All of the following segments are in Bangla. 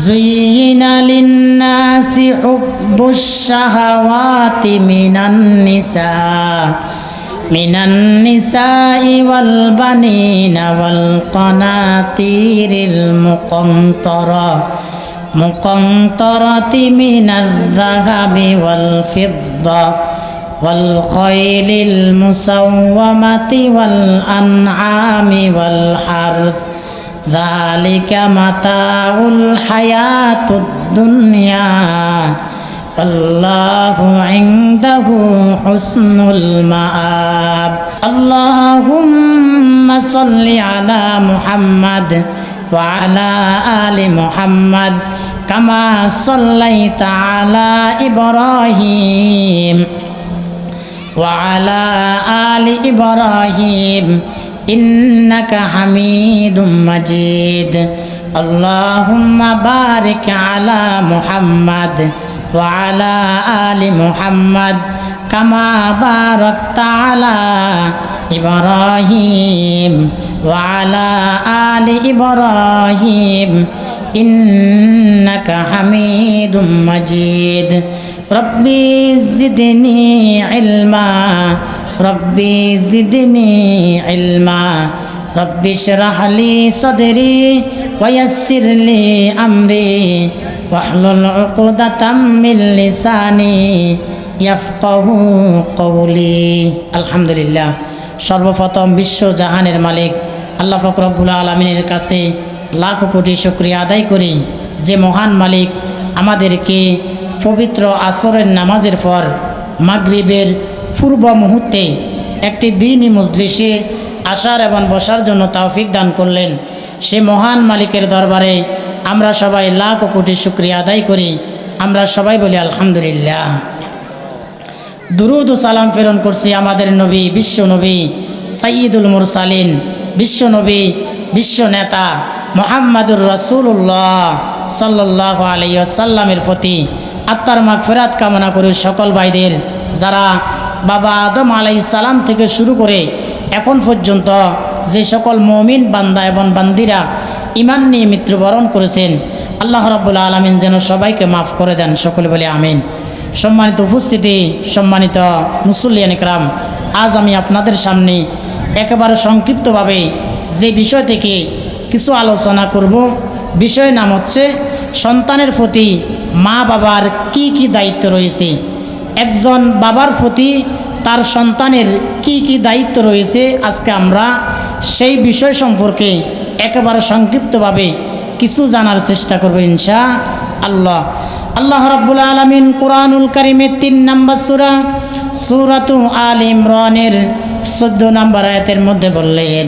যুইনা লিন্নাসি হুব্বুশ শাহাওয়াতি মিনান নিসাই ওয়াল বানিনা ওয়াল কানাতিরিল মুকান্তারাতি মিনাজ যাহাবি ওয়াল ফিদ্দা ওয়াল খাইলিল মুসাওওয়ামাতি ওয়াল আনআমি ওয়াল হারথ যালিকা মাতাউল হায়াতুদ দুনিয়া আল্লাহু ইনদাহু হুসনুল মাআব। আল্লাহুম্মা সাল্লি আলা মুহাম্মাদ ওয়া আলা আলি মুহাম্মাদ কামা সাল্লাইতা আলা ইব্রাহিম ওয়া আলা আলি ইব্রাহিম ইন্নাকা হামিদুম মাজিদ। আল্লাহুম্মা বারিক আলা মুহাম্মাদ ওয়া আলা আলি মুহাম্মাদ কামা বারাকতা আলা ইব্রাহিম ওয়া আলা আলি ইব্রাহিম ইন্নাকা হামিদুম মাজিদ। রব্বি জিদনি ইলমা রব্বি জিদনি ইলমা রব্বি ইশরাহ লি সাদরি ওয়া ইয়াসসির লি আমরি ওয়াহলুল উকদাতাম মিন লিসানি ইয়াফকাহু কওলি। আলহামদুলিল্লাহ, সর্বপ্রথম বিশ্ব জাহানের মালিক আল্লাহ পাক রব্বুল আলামিনের কাছে লাখ কোটি শুকরিয়া আদায় করি যে মহান মালিক আমাদেরকে পবিত্র আসরের নামাজের পর মাগরিবের পূর্ব মুহূর্তে একটি দ্বীনি মজলিসে আসার এবং বসার জন্য তৌফিক দান করলেন। সে মহান মালিকের দরবারে আমরা সবাই লাখ কোটি শুকরিয়া আদায় করি। আমরা সবাই বলি আলহামদুলিল্লাহ। দুরুদ ও সালাম প্রেরণ করছি আমাদের নবী, বিশ্ব নবী সাইয়্যিদুল মুরসালিন, বিশ্ব নবী, বিশ্ব নেতা মুহাম্মাদুর রাসূলুল্লাহ সাল্লাল্লাহু আলাইহি ওয়াসাল্লামের প্রতি আত্মার মাগফিরাত কামনা করি সকল ভাইদের যারা বাবা আদম আলাইহিস সালাম থেকে শুরু করে এখন পর্যন্ত যে সকল মুমিন বান্দা এবং বান্দিরা ঈমান নিয়ে মৃত্যুবরণ করেছেন, আল্লাহ রাব্বুল আলামিন যেন সবাইকে মাফ করে দেন, সকলে বলে আমিন। সম্মানিত উপস্থিতি, সম্মানিত মুসল্লিয়ান ইকরাম, আজ আমি আপনাদের সামনে একেবারে সংক্ষিপ্তভাবে যে বিষয় থেকে কিছু আলোচনা করব, বিষয়ের নাম হচ্ছে সন্তানের প্রতি মা বাবার কি কি দায়িত্ব রয়েছে। একজন বাবার প্রতি তার সন্তানের কি কি দায়িত্ব রয়েছে, আজকে আমরা সেই বিষয় সম্পর্কে একেবারে সংক্ষিপ্তভাবে কিছু জানার চেষ্টা করব ইনশাআল্লাহ। আল্লাহ রাব্বুল আলামিন কুরআনুল কারীমের ৩ নম্বর সূরা সূরাতু আল ইমরানের ১৪ নম্বর আয়াতের মধ্যে বললেন,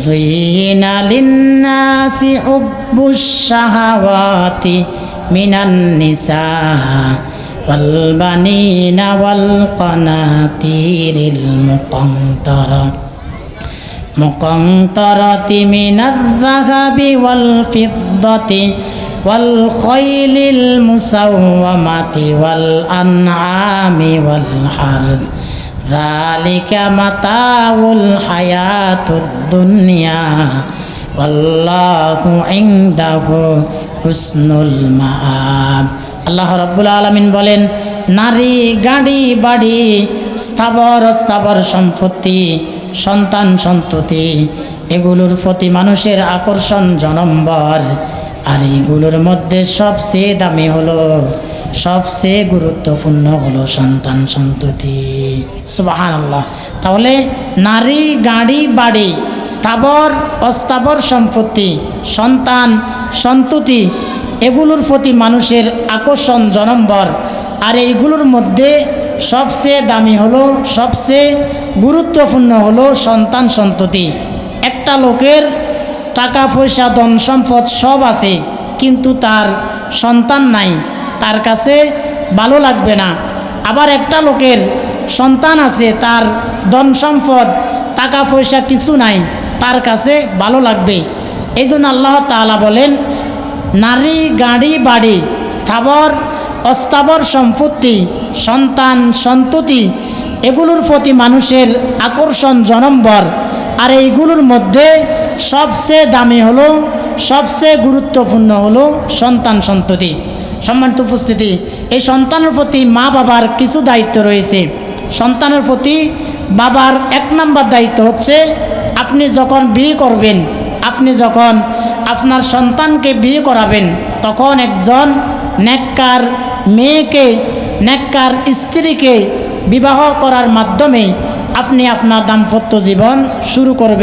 যুইনা লিন্নাসি হুব্বুশ শাহাওয়াতি মিনান নিসা ওয়াল বানিনা ওয়াল কানাতিরিল মুকান্তারাতি মিনাজ যাহাবি ওয়াল ফিদ্দাতি ওয়াল খাইলিল মুসাওওয়ামাতি ওয়াল আনআমি ওয়াল হারথ যালিকা মাতাউল হায়াতুদ দুনিয়া আল্লাহু ইনদাহু হুসনুল মাআব। আল্লাহ রাব্বুল আলামিন বলেন, নারী, গাড়ি, বাড়ি, স্থাবর সম্পত্তি, সন্তান সন্ততি, এগুলোর প্রতি মানুষের আকর্ষণ জনম্বর। আর এগুলোর মধ্যে সবচেয়ে দামি হলো, সবচেয়ে গুরুত্বপূর্ণ হলো সন্তান সন্ততি। সুবহানাল্লাহ। তাহলে নারী, গাড়ি, বাড়ি, স্থাবর অস্থাবর সম্পত্তি, সন্তান সন্ততি, এগুলোর প্রতি মানুষের আকর্ষণ জনম্বর। আর এইগুলোর মধ্যে সবচেয়ে দামি হলো, সবচেয়ে গুরুত্বপূর্ণ হলো সন্তান সন্ততি। একটা লোকের টাকা পয়সা ধন সম্পদ সব আছে, কিন্তু তার সন্তান নাই, তার কাছে ভালো লাগবে না। আবার একটা লোকের সন্তান আছে, তার ধন সম্পদ টাকা পয়সা কিছু নাই, তার কাছে ভালো লাগবে। এই জন্য আল্লাহ তাআলা বলেন, নারী, গাড়ি, বাড়ি, স্থাবর অস্থাবর সম্পত্তি, সন্তান সন্ততি, এগুলোর প্রতি মানুষের আকর্ষণ জনম্বর। আর এইগুলোর মধ্যে সবচেয়ে দামি হলো, সবচেয়ে গুরুত্বপূর্ণ হলো সন্তান সন্ততি। সম্মানিত উপস্থিতি, এই সন্তানের প্রতি মা বাবার কিছু দায়িত্ব রয়েছে। সন্তানের প্রতি বাবার 1 নম্বর দায়িত্ব হচ্ছে, আপনি যখন বিয়ে করবেন, আপনি যখন আপনার সন্তানকে বিয়ে করাবেন, তখন একজন নেককার মেয়েকে, নেককার স্ত্রীকে বিবাহ করার মাধ্যমে আপনি আপনার দাম্পত্য জীবন শুরু করবেন।